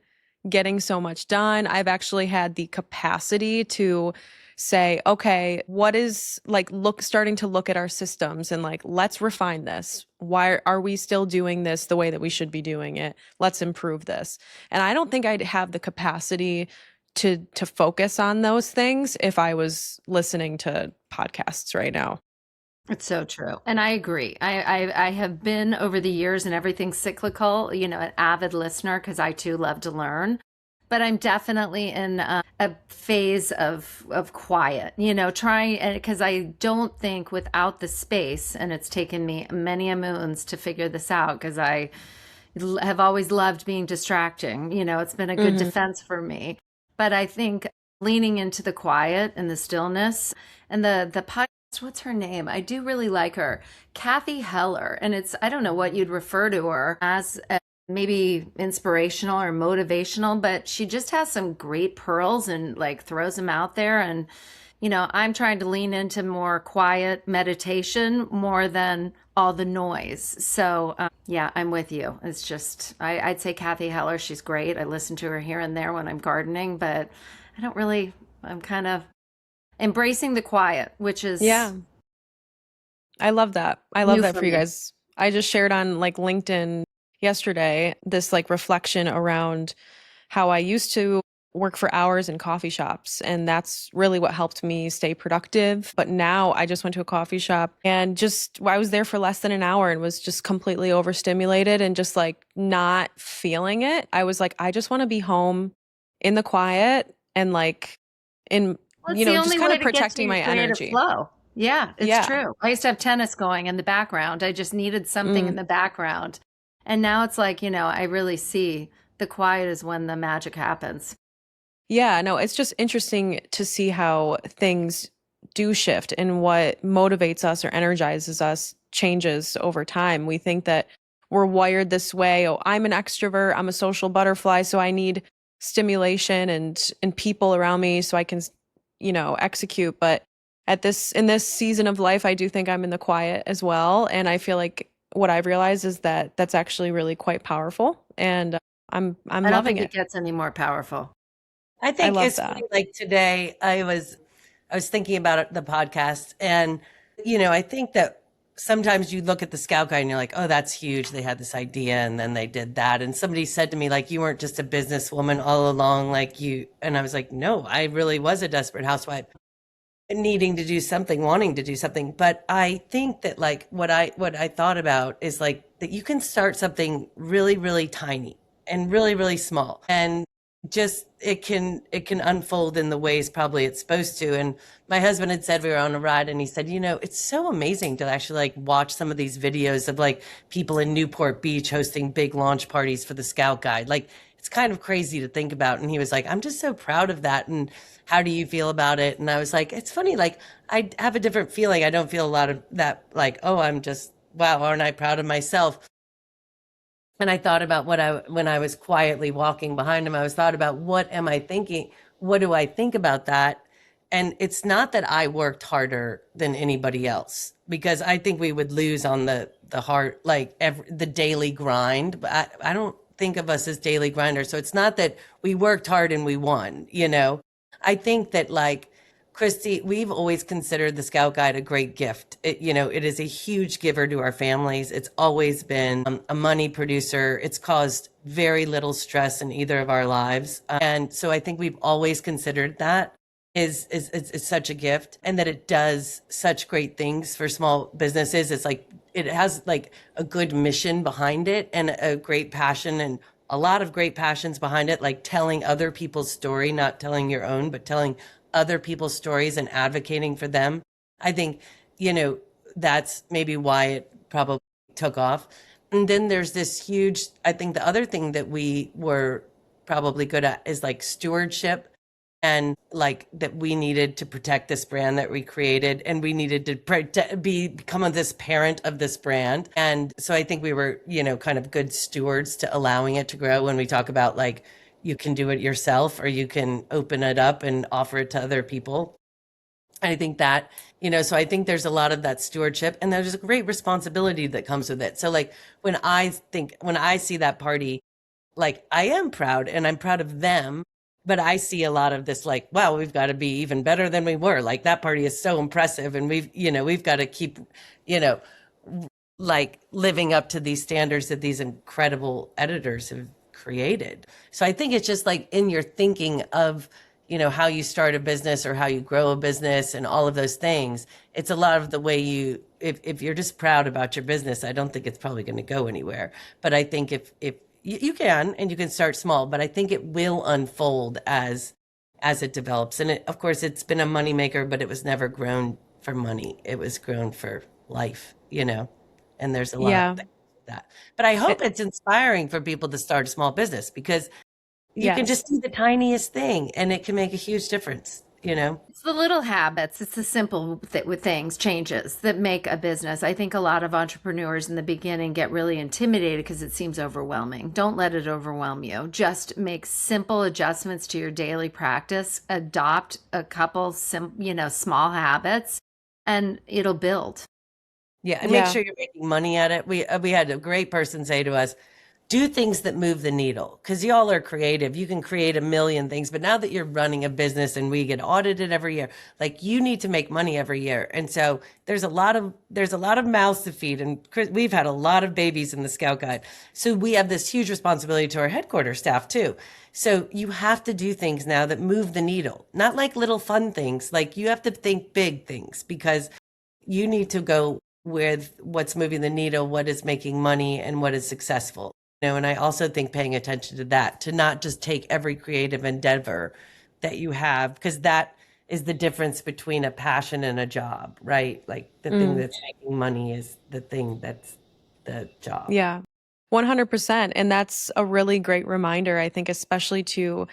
Speaker 1: getting so much done. I've actually had the capacity to say, okay, what is like starting to look at our systems and like, let's refine this. Why are we still doing this the way that we should be doing it? Let's improve this. And I don't think I'd have the capacity to focus on those things if I was listening to podcasts right now.
Speaker 3: It's so true. And I agree. I have been over the years, and everything's cyclical, you know, an avid listener because I too love to learn. But I'm definitely in a phase of quiet, you know, trying, because I don't think without the space, and it's taken me many a moons to figure this out because I have always loved being distracting. You know, it's been a good defense for me. But I think leaning into the quiet and the stillness and the podcast, what's her name? I do really like her, Kathy Heller. And it's, I don't know what you'd refer to her as, maybe inspirational or motivational, but she just has some great pearls and like throws them out there. And, you know, I'm trying to lean into more quiet meditation more than all the noise. So, yeah, I'm with you. It's just, I'd say Kathy Heller, she's great. I listen to her here and there when I'm gardening, but I don't really, I'm kind of embracing the quiet, which is.
Speaker 1: Yeah. I love that. I love
Speaker 3: New
Speaker 1: that
Speaker 3: for
Speaker 1: for you
Speaker 3: me.
Speaker 1: guys. I just shared on like LinkedIn yesterday this like reflection around how I used to work for hours in coffee shops, and that's really what helped me stay productive. But now I just went to a coffee shop and just I was there for less than an hour and was just completely overstimulated and just like not feeling it. I was like, I just want to be home in the quiet and like in,
Speaker 3: Well, it's
Speaker 1: you
Speaker 3: the
Speaker 1: know, just
Speaker 3: only
Speaker 1: kind
Speaker 3: way
Speaker 1: of
Speaker 3: to get to
Speaker 1: protecting
Speaker 3: your
Speaker 1: my
Speaker 3: creative
Speaker 1: energy.
Speaker 3: flow. Yeah, it's
Speaker 1: Yeah.
Speaker 3: true. I used to have tennis going in the background. I just needed something in
Speaker 1: Mm.
Speaker 3: the background. And now it's like, you know, I really see the quiet is when the magic happens.
Speaker 1: Yeah, no, it's just interesting to see how things do shift and what motivates us or energizes us changes over time. We think that we're wired this way. Oh, I'm an extrovert, I'm a social butterfly, so I need stimulation and people around me so I can, you know, execute. But at this in this season of life, I do think I'm in the quiet as well, and I feel like what I've realized is that that's actually really quite powerful, and I'm
Speaker 3: I don't
Speaker 1: loving
Speaker 3: think it
Speaker 1: it.
Speaker 3: gets any more powerful.
Speaker 2: I
Speaker 1: I
Speaker 2: think
Speaker 1: love
Speaker 2: it's
Speaker 1: that.
Speaker 2: funny. Like today, I was thinking about the podcast, and you know, I think that sometimes you look at the Scout Guide and you're like, oh, that's huge. They had this idea, and then they did that. And somebody said to me, like, you weren't just a businesswoman all along, like you. And I was like, no, I really was a desperate housewife, needing to do something, wanting to do something. But I think that like what I thought about is like that you can start something really, really tiny and really, really small. And just it can unfold in the ways probably it's supposed to. And my husband had said we were on a ride and he said, you know, it's so amazing to actually like watch some of these videos of like people in Newport Beach hosting big launch parties for the Scout Guide. Like it's kind of crazy to think about. And he was like, I'm just so proud of that. And how do you feel about it? And I was like, it's funny. Like I have a different feeling. I don't feel a lot of that. Like, oh, I'm just, wow, aren't I proud of myself? And I thought about when I was quietly walking behind him, I was thought about what am I thinking? What do I think about that? And it's not that I worked harder than anybody else because I think we would lose on the hard, like the daily grind. But I don't think of us as daily grinders. So it's not that we worked hard and we won, you know. I think that like Christy, we've always considered the Scout Guide a great gift. You know, it is a huge giver to our families. It's always been a money producer. It's caused very little stress in either of our lives. And so I think we've always considered that is such a gift and that it does such great things for small businesses. It's like it has like a good mission behind it and a great passion and a lot of great passions behind it, like telling other people's story, not telling your own, but telling other people's stories and advocating for them. I think, you know, that's maybe why it probably took off. And then there's this huge, I think the other thing that we were probably good at is like stewardship. and like that we needed to protect this brand that we created, and we needed to become this parent of this brand. And so I think we were, kind of good stewards to allowing it to grow. When we talk about like, you can do it yourself or you can open it up and offer it to other people. I think that, so I think there's a lot of that stewardship, and there's a great responsibility that comes with it. So like when I see that party, like I am proud and I'm proud of them, but I see a lot of this like, wow, we've got to be even better than we were. Like that party is so impressive, and we've got to keep, like living up to these standards that these incredible editors have created. So I think it's just like in your thinking of, how you start a business or how you grow a business and all of those things. It's a lot of the way if you're just proud about your business, I don't think it's probably going to go anywhere. But I think if you can, and you can start small, but I think it will unfold as it develops. And of course, it's been a moneymaker, but it was never grown for money. It was grown for life, and there's a lot of things with that. But I hope it's inspiring for people to start a small business, because you can just do the tiniest thing and it can make a huge difference,
Speaker 3: It's the little habits, it's the simple with things, changes that make a business. I think a lot of entrepreneurs in the beginning get really intimidated because it seems overwhelming. Don't let it overwhelm you. Just make simple adjustments to your daily practice, adopt a couple small habits, and it'll build.
Speaker 2: Yeah, and make sure you're making money at it. We had a great person say to us, do things that move the needle, because y'all are creative. You can create a million things, but now that you're running a business and we get audited every year, like you need to make money every year. And so there's a lot of mouths to feed, and we've had a lot of babies in the Scout Guide. So we have this huge responsibility to our headquarters staff too. So you have to do things now that move the needle, not like little fun things. Like you have to think big things, because you need to go with what's moving the needle, what is making money, and what is successful. And I also think paying attention to that, to not just take every creative endeavor that you have, because that is the difference between a passion and a job, right? Like the thing that's making money is the thing that's the job.
Speaker 1: Yeah, 100%. And that's a really great reminder, I think, especially to,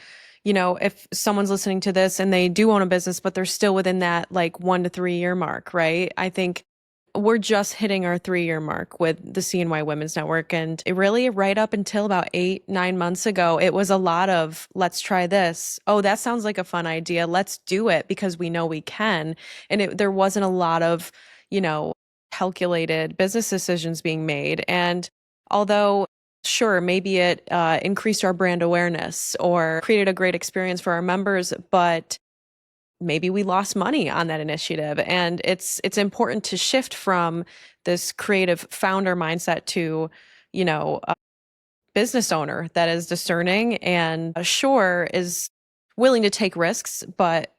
Speaker 1: if someone's listening to this and they do own a business, but they're still within that like 1 to 3 year mark, right? I think we're just hitting our 3-year mark with the CNY Women's Network. And it really, right up until about 8-9 months ago, it was a lot of, let's try this. Oh, that sounds like a fun idea. Let's do it because we know we can. And there wasn't a lot of, calculated business decisions being made. And although, sure, maybe it increased our brand awareness or created a great experience for our members, but maybe we lost money on that initiative. And it's important to shift from this creative founder mindset to, a business owner that is discerning and sure is willing to take risks, but,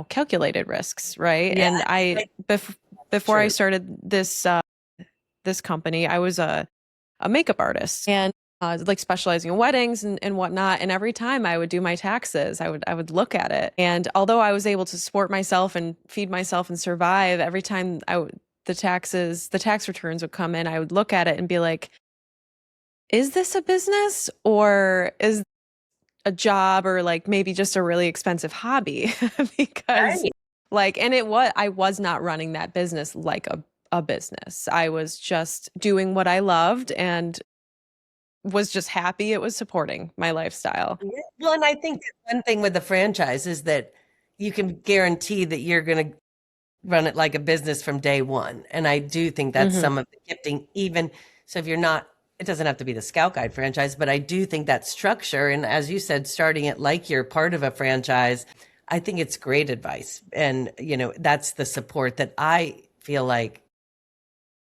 Speaker 1: calculated risks, right?
Speaker 2: Yeah,
Speaker 1: And before I started this company, I was a makeup artist, and like specializing in weddings and whatnot. And every time I would do my taxes, I would look at it. And although I was able to support myself and feed myself and survive, every time the tax returns would come in, I would look at it and be like, is this a business or is a job, or like maybe just a really expensive hobby? Because I was not running that business like a business. I was just doing what I loved and was just happy it was supporting my lifestyle.
Speaker 2: Yeah. Well, and I think that one thing with the franchise is that you can guarantee that you're going to run it like a business from day one. And I do think that's some of the gifting, even so if you're not, it doesn't have to be the Scout Guide franchise, but I do think that structure, and as you said, starting it like you're part of a franchise, I think it's great advice. And, that's the support that I feel like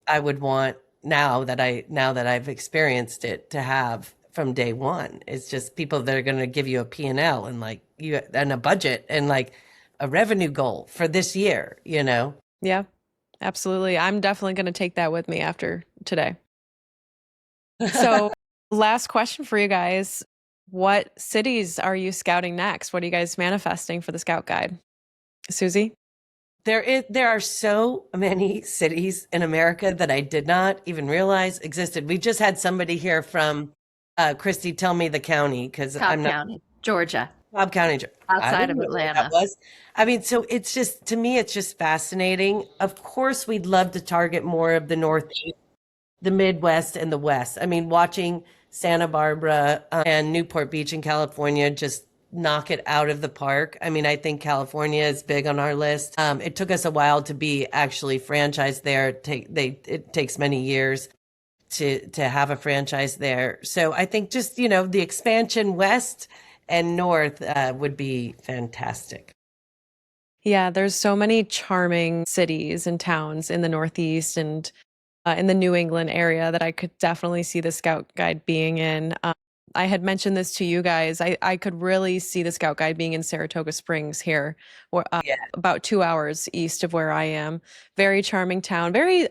Speaker 2: I would want now that I've experienced it to have from day one. It's just people that are going to give you a P&L and like and a budget and like a revenue goal for this year,
Speaker 1: Yeah, absolutely. I'm definitely going to take that with me after today. So last question for you guys. What cities are you scouting next? What are you guys manifesting for the Scout Guide? Susie?
Speaker 2: There are so many cities in America that I did not even realize existed. We just had somebody here from Christy tell me the county, because I'm not.
Speaker 3: County, Georgia.
Speaker 2: Cobb County. I
Speaker 3: outside
Speaker 2: didn't
Speaker 3: of
Speaker 2: know where that
Speaker 3: Atlanta.
Speaker 2: was. I mean, so it's just, to me, it's just fascinating. Of course, we'd love to target more of the Northeast, the Midwest, and the West. I mean, watching Santa Barbara and Newport Beach in California just knock it out of the park. I mean, I think California is big on our list. It took us a while to be actually franchised there. It takes many years to have a franchise there. So I think just, the expansion west and north would be fantastic.
Speaker 1: Yeah, there's so many charming cities and towns in the Northeast and in the New England area that I could definitely see the Scout Guide being in. I had mentioned this to you guys. I could really see the Scout Guide being in Saratoga Springs here, or
Speaker 2: Yeah.
Speaker 1: about 2 hours east of where I am. Very charming town, very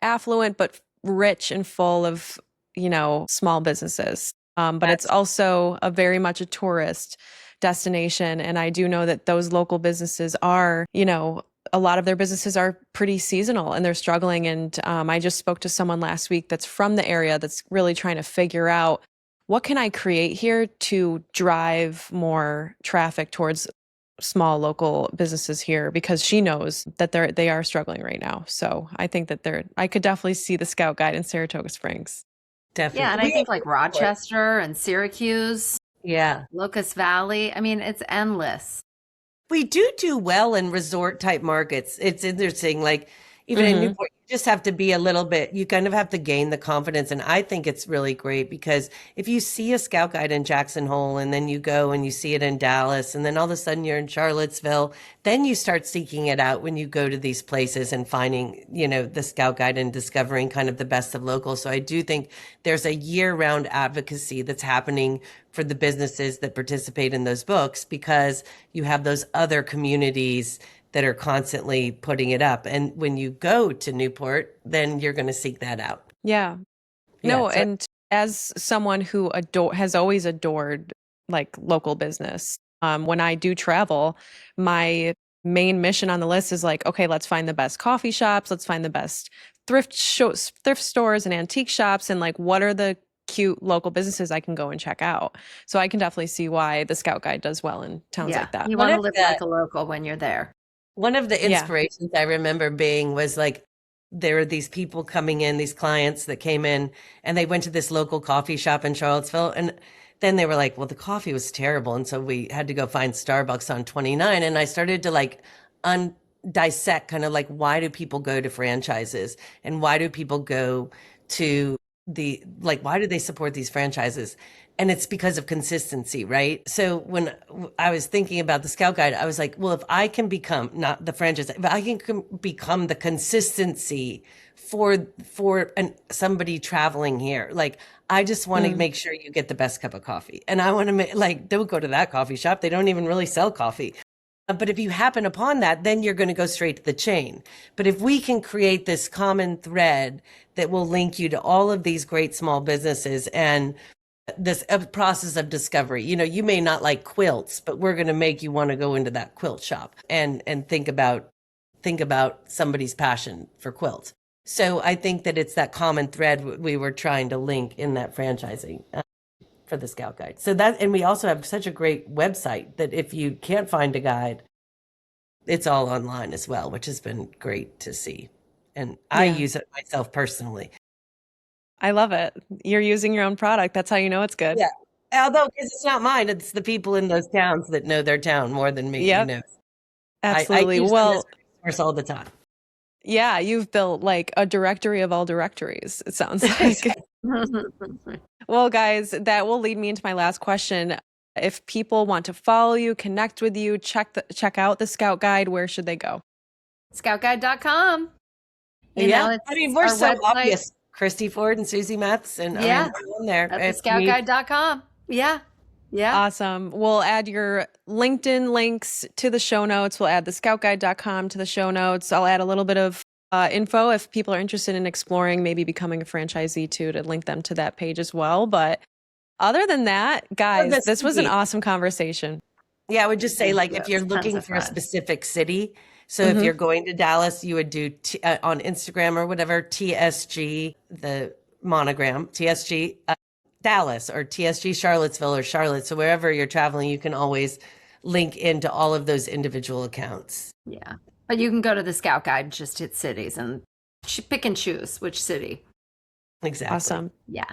Speaker 1: affluent, but rich and full of small businesses. But it's also a very much a tourist destination, and I do know that those local businesses are, a lot of their businesses are pretty seasonal and they're struggling. And I just spoke to someone last week that's from the area that's really trying to figure out what can I create here to drive more traffic towards small local businesses here, because she knows that they are struggling right now. So I think that I could definitely see the Scout Guide in Saratoga Springs.
Speaker 2: Definitely.
Speaker 3: Yeah, and I think like Rochester and Syracuse,
Speaker 2: Yeah.
Speaker 3: Locust Valley. I mean, it's endless.
Speaker 2: We do well in resort type markets. It's interesting. Like even in Newport, you just have to be a little bit, you kind of have to gain the confidence. And I think it's really great because if you see a Scout Guide in Jackson Hole and then you go and you see it in Dallas and then all of a sudden you're in Charlottesville, then you start seeking it out when you go to these places and finding, the Scout Guide and discovering kind of the best of local. So I do think there's a year-round advocacy that's happening for the businesses that participate in those books, because you have those other communities that are constantly putting it up. And when you go to Newport, then you're going to seek that out.
Speaker 1: Yeah. No, and as someone who has always adored like local business, when I do travel, my main mission on the list is like, okay, let's find the best coffee shops, let's find the best thrift stores and antique shops, and like what are the cute local businesses I can go and check out. So I can definitely see why the Scout Guide does well in towns like that.
Speaker 3: You want to live like a local when you're there.
Speaker 2: One of the inspirations I remember being was like, there were these people coming in, these clients that came in, and they went to this local coffee shop in Charlottesville. And then they were like, well, the coffee was terrible. And so we had to go find Starbucks on 29. And I started to like dissect kind of like, why do people go to franchises and why do people go to why do they support these franchises? And it's because of consistency, right? So when I was thinking about the Scout Guide, I was like, well, if I can become not the franchise, if I can become the consistency for somebody traveling here, like I just want to make sure you get the best cup of coffee. And I want to don't go to that coffee shop. They don't even really sell coffee. But if you happen upon that, then you're going to go straight to the chain. But if we can create this common thread that will link you to all of these great small businesses and this process of discovery, you may not like quilts, but we're going to make you want to go into that quilt shop and think about somebody's passion for quilts. So I think that it's that common thread we were trying to link in that franchising for the Scout Guide. So and we also have such a great website that if you can't find a guide, it's all online as well, which has been great to see. And I use it myself personally.
Speaker 1: I love it. You're using your own product. That's how you know it's good.
Speaker 2: Yeah. Although, because it's not mine, it's the people in those towns that know their town more than me.
Speaker 1: Yep. Absolutely.
Speaker 2: I use them as a resource all the time.
Speaker 1: Yeah, you've built like a directory of all directories, it sounds like. Well, guys, that will lead me into my last question. If people want to follow you, connect with you, check out the Scout Guide, where should they go?
Speaker 3: Scoutguide.com.
Speaker 2: We're so obvious. Christy Ford and Susie Matheson.
Speaker 3: Yeah.
Speaker 2: On there.
Speaker 3: That's scoutguide.com. Yeah. Yeah.
Speaker 1: Awesome. We'll add your LinkedIn links to the show notes. We'll add the scoutguide.com to the show notes. I'll add a little bit of info if people are interested in exploring, maybe becoming a franchisee too, to link them to that page as well. But other than that, guys, this was an awesome conversation.
Speaker 2: Yeah, I would just say, if you're looking for a specific city, so if you're going to Dallas, you would do on Instagram or whatever, TSG, the monogram, TSG. Dallas or TSG Charlottesville or Charlotte. So wherever you're traveling, you can always link into all of those individual accounts.
Speaker 3: Yeah. But you can go to the Scout Guide and just hit cities and pick and choose which city.
Speaker 2: Exactly.
Speaker 1: Awesome.
Speaker 3: Yeah.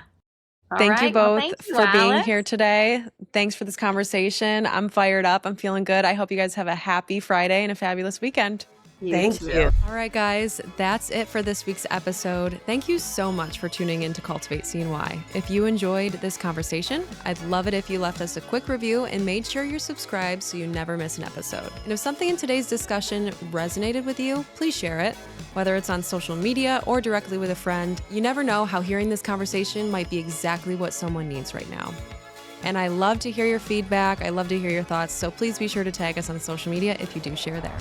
Speaker 1: Thank you both
Speaker 3: thank you,
Speaker 1: for being
Speaker 3: Alex.
Speaker 1: here today. Thanks for this conversation. I'm fired up. I'm feeling good. I hope you guys have a happy Friday and a fabulous weekend.
Speaker 2: Thank you.
Speaker 1: All right, guys, that's it for this week's episode. Thank you so much for tuning in to Cultivate CNY. If you enjoyed this conversation, I'd love it if you left us a quick review and made sure you're subscribed so you never miss an episode. And if something in today's discussion resonated with you, please share it, whether it's on social media or directly with a friend. You never know how hearing this conversation might be exactly what someone needs right now. And I love to hear your feedback. I love to hear your thoughts. So please be sure to tag us on social media if you do share there.